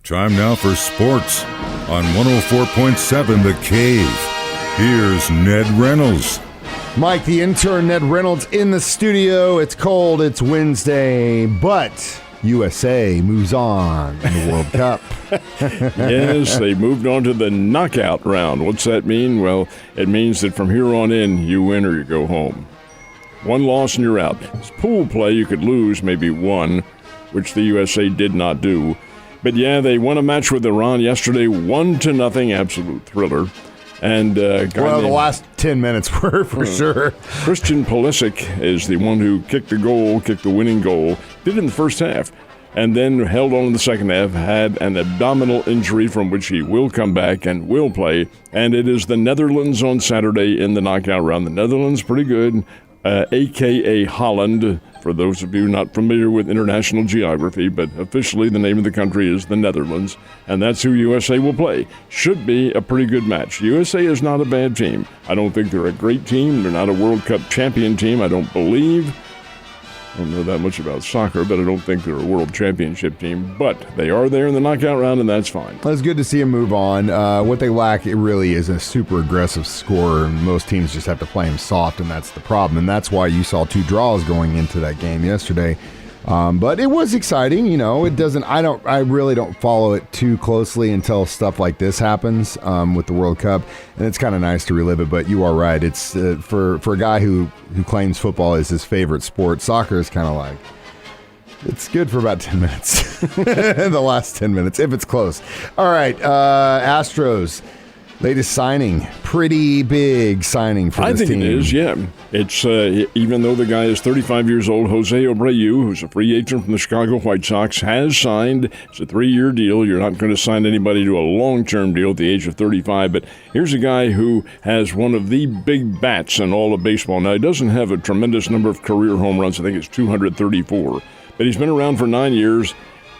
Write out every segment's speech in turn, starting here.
Time now for sports on 104.7 The Cave. Here's Ned Reynolds. Mike, the intern, Ned Reynolds, in the studio. It's cold, it's Wednesday, but USA moves on in the World Cup. Yes, they moved on to the knockout round. What's that mean? Well, it means that from here on in, you win or you go home. One loss and you're out. It's pool play, you could lose maybe one, which the USA did not do. But yeah, they won a match with Iran yesterday, 1-0, absolute thriller. And the last 10 minutes were for sure. Christian Pulisic is the one who kicked the winning goal, did in the first half, and then held on in the second half, had an abdominal injury from which he will come back and will play. And it is the Netherlands on Saturday in the knockout round. The Netherlands, pretty good, a.k.a. Holland, for those of you not familiar with international geography, but officially the name of the country is the Netherlands, and that's who USA will play. Should be a pretty good match. USA is not a bad team. I don't think they're a great team. They're not a World Cup champion team, I don't believe. I don't know that much about soccer, but I don't think they're a world championship team. But they are there in the knockout round, and that's fine. Well, it's good to see them move on. What they lack, it really is a super aggressive scorer. Most teams just have to play them soft, and that's the problem. And that's why you saw 2 draws going into that game yesterday. But it was exciting, you know. It doesn't. I really don't follow it too closely until stuff like this happens with the World Cup, and it's kind of nice to relive it. But you are right. It's for a guy who claims football is his favorite sport. Soccer is kind of like it's good for about 10 minutes, the last 10 minutes if it's close. All right, Astros. Latest signing, pretty big signing for this team. I think it is, yeah. It's even though the guy is 35 years old, Jose Abreu, who's a free agent from the Chicago White Sox, has signed. It's a 3-year deal. You're not going to sign anybody to a long-term deal at the age of 35. But here's a guy who has one of the big bats in all of baseball. Now, he doesn't have a tremendous number of career home runs. I think it's 234. But he's been around for 9 years.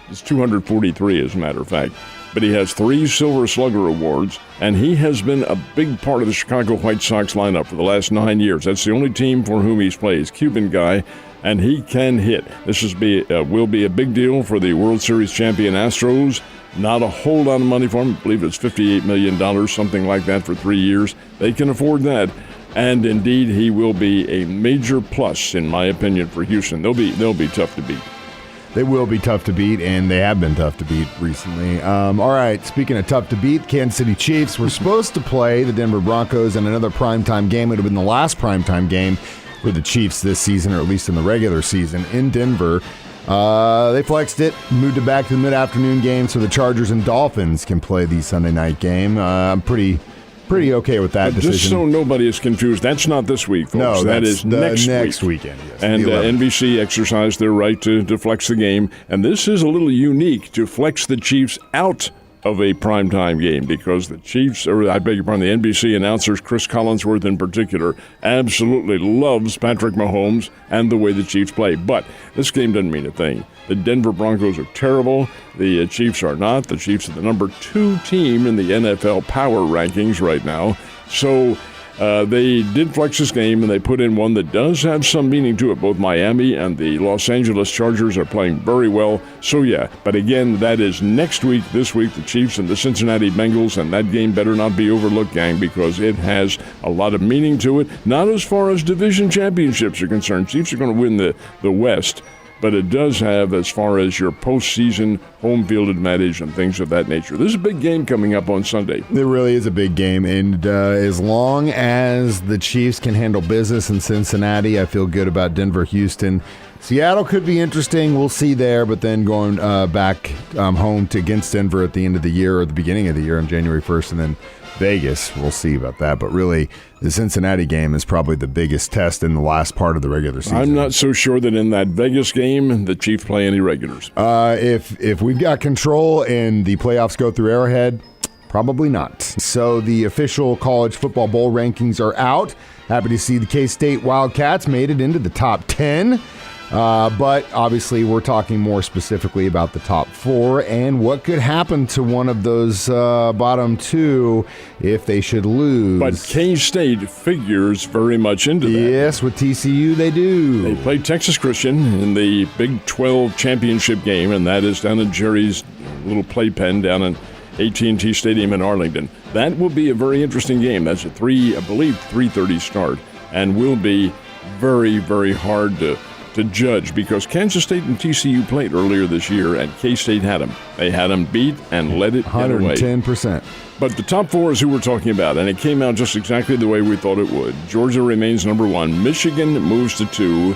It's 243, as a matter of fact. But he has 3 Silver Slugger awards, and he has been a big part of the Chicago White Sox lineup for the last 9 years. That's the only team for whom he's played. He's a Cuban guy, and he can hit. This will be a big deal for the World Series champion Astros. Not a whole lot of money for him. I believe it's $58 million, something like that, for 3 years. They can afford that. And indeed, he will be a major plus, in my opinion, for Houston. They'll be tough to beat. They will be tough to beat, and they have been tough to beat recently. All right, speaking of tough to beat, Kansas City Chiefs were supposed to play the Denver Broncos in another primetime game. It would have been the last primetime game for the Chiefs this season, or at least in the regular season, in Denver. They flexed it, moved it back to the mid-afternoon game so the Chargers and Dolphins can play the Sunday night game. I'm pretty okay with that decision. Just so nobody is confused, that's not this week, folks. No, that is next weekend. Yes, and NBC exercised their right to flex the game. And this is a little unique to flex the Chiefs out of a primetime game because the Chiefs, or I beg your pardon, the NBC announcers, Chris Collinsworth in particular, absolutely loves Patrick Mahomes and the way the Chiefs play. But this game doesn't mean a thing. The Denver Broncos are terrible. The Chiefs are not. The Chiefs are the number 2 team in the NFL power rankings right now. So they did flex this game, and they put in one that does have some meaning to it. Both Miami and the Los Angeles Chargers are playing very well. So, yeah, but again, that is next week. This week, the Chiefs and the Cincinnati Bengals, and that game better not be overlooked, gang, because it has a lot of meaning to it. Not as far as division championships are concerned. Chiefs are going to win the West. But it does have, as far as your postseason home field advantage and things of that nature. This is a big game coming up on Sunday. It really is a big game, and as long as the Chiefs can handle business in Cincinnati, I feel good about Denver, Houston. Seattle could be interesting. We'll see there, but then going back home to against Denver at the end of the year or the beginning of the year on January 1st, and then Vegas. We'll see about that. But really, the Cincinnati game is probably the biggest test in the last part of the regular season. I'm not so sure that in that Vegas game, the Chiefs play any regulars. If we've got control and the playoffs go through Arrowhead, probably not. So the official college football bowl rankings are out. Happy to see the K-State Wildcats made it into the top 10. But obviously, we're talking more specifically about the top 4 and what could happen to one of those bottom 2 if they should lose. But K-State figures very much into that. Yes, with TCU, they do. They played Texas Christian in the Big 12 championship game, and that is down in Jerry's little playpen down in AT&T Stadium in Arlington. That will be a very interesting game. That's a 3:30 start, and will be very, very hard to judge because Kansas State and TCU played earlier this year, and K-State had them. They had them beat and let it get away. 110%. But the top 4 is who we're talking about, and it came out just exactly the way we thought it would. Georgia remains number 1. Michigan moves to 2.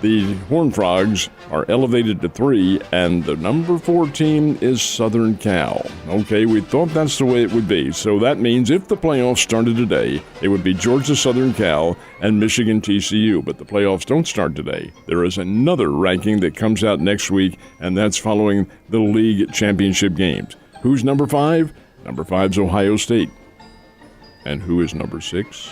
The Horned Frogs are elevated to 3, and the number 4 team is Southern Cal. Okay, we thought that's the way it would be. So that means if the playoffs started today, it would be Georgia, Southern Cal, and Michigan, TCU. But the playoffs don't start today. There is another ranking that comes out next week, and that's following the league championship games. Who's number 5? Number 5 is Ohio State. And who is number 6?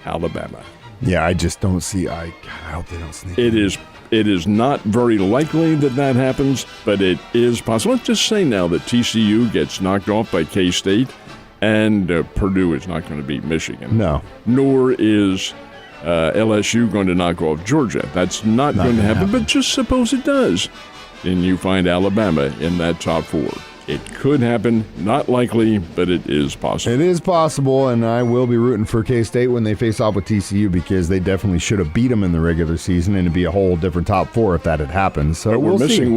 Alabama. Yeah, I just don't see. I hope they don't sneak. It is not very likely that happens, but it is possible. Let's just say now that TCU gets knocked off by K-State, and Purdue is not going to beat Michigan. No. Nor is LSU going to knock off Georgia. That's not going to happen, but just suppose it does. Then you find Alabama in that top 4. It could happen, not likely, but it is possible. It is possible, and I will be rooting for K-State when they face off with TCU because they definitely should have beat them in the regular season, and it'd be a whole different top 4 if that had happened. So we're missing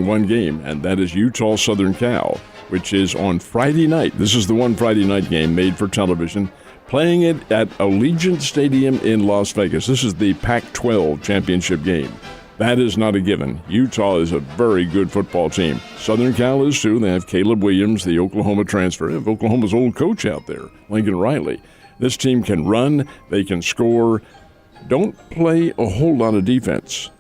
one game, and that is Utah Southern Cal, which is on Friday night. This is the one Friday night game made for television, playing it at Allegiant Stadium in Las Vegas. This is the Pac-12 championship game. That is not a given. Utah is a very good football team. Southern Cal is too. They have Caleb Williams, the Oklahoma transfer. They have Oklahoma's old coach out there, Lincoln Riley. This team can run. They can score. Don't play a whole lot of defense,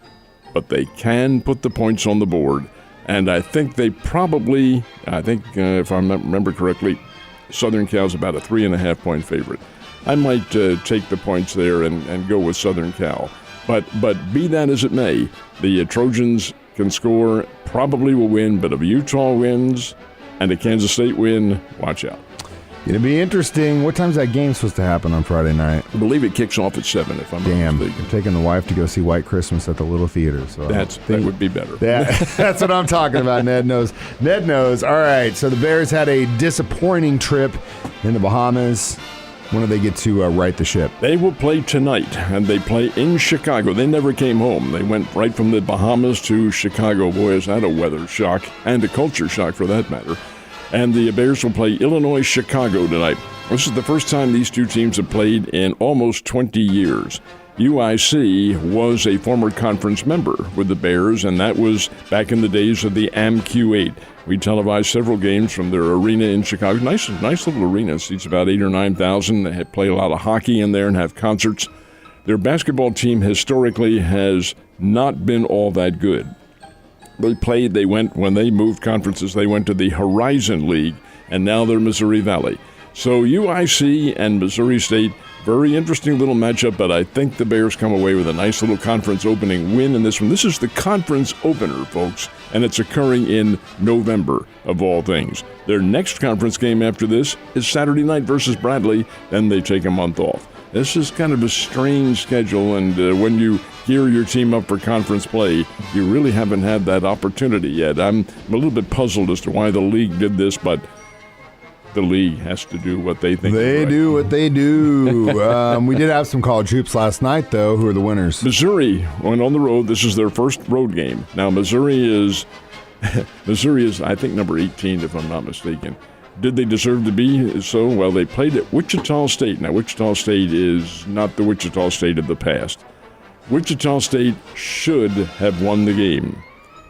but they can put the points on the board. And I think they probably, if I remember correctly, Southern Cal's about a 3.5-point favorite. I might take the points there and go with Southern Cal. But be that as it may, the Trojans can score, probably will win, but if Utah wins and a Kansas State win, watch out. It'll be interesting. What time's that game supposed to happen on Friday night? I believe it kicks off at 7, if I'm not mistaken. I'm taking the wife to go see White Christmas at the Little Theater. So that would be better. That's what I'm talking about. Ned knows. Ned knows. All right, so the Bears had a disappointing trip in the Bahamas. When do they get to right the ship? They will play tonight, and they play in Chicago. They never came home. They went right from the Bahamas to Chicago. Boy, is that a weather shock, and a culture shock for that matter. And the Bears will play Illinois-Chicago tonight. This is the first time these two teams have played in almost 20 years. UIC was a former conference member with the Bears, and that was back in the days of the AMQ8. We televised several games from their arena in Chicago. Nice little arena. Seats about 8,000 or 9,000. They play a lot of hockey in there and have concerts. Their basketball team historically has not been all that good. When they moved conferences, they went to the Horizon League, and now they're Missouri Valley. So UIC and Missouri State, very interesting little matchup, but I think the Bears come away with a nice little conference opening win in this one. This is the conference opener, folks, and it's occurring in November, of all things. Their next conference game after this is Saturday night versus Bradley, then they take a month off. This is kind of a strange schedule, and when you gear your team up for conference play, you really haven't had that opportunity yet. I'm a little bit puzzled as to why the league did this, but the league has to do what they think. They right. do what they do. We did have some college hoops last night, though. Who are the winners? Missouri went on the road. This is their first road game. Now, Missouri is, I think, number 18, if I'm not mistaken. Did they deserve to be so? Well, they played at Wichita State. Now, Wichita State is not the Wichita State of the past. Wichita State should have won the game.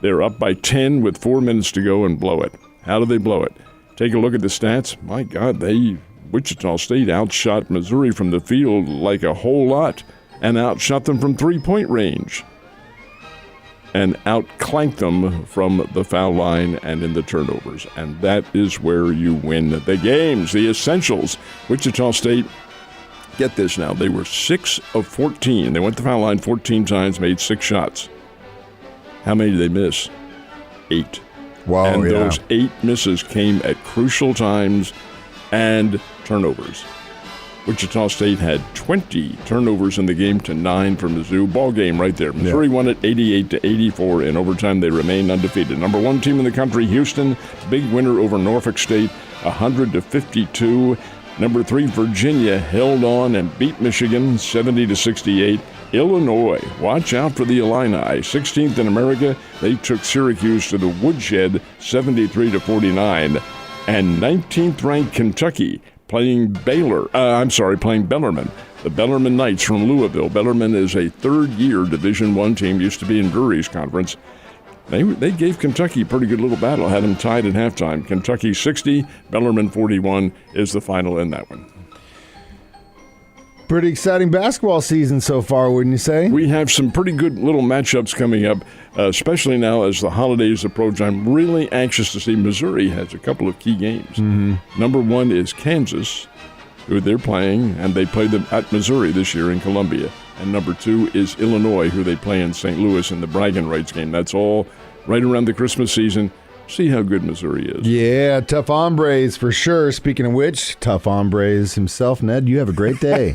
They're up by 10 with 4 minutes to go and blow it. How do they blow it? Take a look at the stats. My God, Wichita State outshot Missouri from the field like a whole lot and outshot them from three-point range and outclanked them from the foul line and in the turnovers. And that is where you win the games, the essentials. Wichita State Get this now. They were 6 of 14. They went to the foul line 14 times, made 6 shots. How many did they miss? 8. Wow, and yeah. those 8 misses came at crucial times and turnovers. Wichita State had 20 turnovers in the game to 9 for Mizzou. Ball game right there. Missouri won it 88-84. In overtime, they remain undefeated. Number 1 team in the country, Houston, big winner over Norfolk State, 100-52. Number 3, Virginia, held on and beat Michigan, 70-68. Illinois, watch out for the Illini. 16th in America, they took Syracuse to the woodshed, 73-49. And 19th-ranked Kentucky, playing Bellarmine. The Bellarmine Knights from Louisville. Bellarmine is a third-year Division I team, used to be in Drury's conference. They gave Kentucky a pretty good little battle, had them tied at halftime. Kentucky 60, Bellarmine 41 is the final in that one. Pretty exciting basketball season so far, wouldn't you say? We have some pretty good little matchups coming up, especially now as the holidays approach. I'm really anxious to see. Missouri has a couple of key games. Mm-hmm. Number 1 is Kansas, who they're playing, and they played them at Missouri this year in Columbia. And number 2 is Illinois, who they play in St. Louis in the bragging rights game. That's all right around the Christmas season. See how good Missouri is. Yeah, tough hombres for sure. Speaking of which, tough hombres himself, Ned, you have a great day.